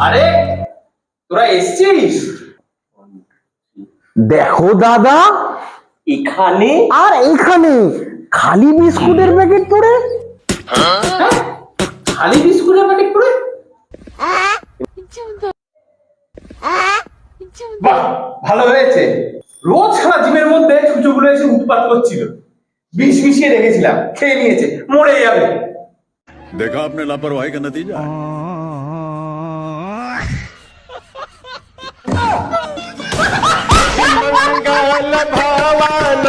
আরে তোরা এসছিস? দেখো দাদা, এখানে আর এইখানে খালি বিস্কুটের প্যাকেট পড়ে। খালি বিস্কুটের প্যাকেট পড়ে? বাহ, ভালো হয়েছে। রোজ সারা জিমের মধ্যে ছুঁচোগুলো এসে উৎপাত করছিল, বিষ মিশিয়ে রেখেছিলাম, খেয়ে নিয়েছে, মরে যাবে। देखा आपने लापरवाही का नतीजा है। मंगल भवन